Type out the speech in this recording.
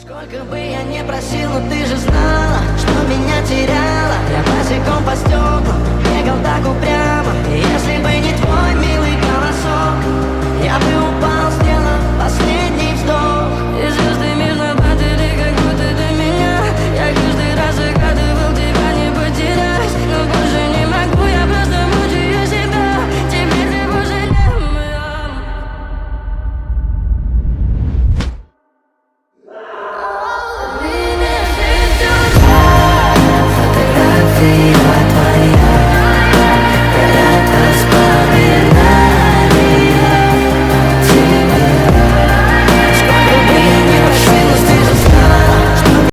Сколько бы я не просил, но ты же знала, что меня теряла. Я босиком по стеклам бегал так упрямо. Если бы не твой милый голосок, я бы упал, сделав последний вздох. И звезды мирно падали, как будто до меня. Я каждый раз загадывал тебя не потерять, но больше не могу, я просто мучаю себя. Теперь ты пожалел меня. Меня ждет фотография.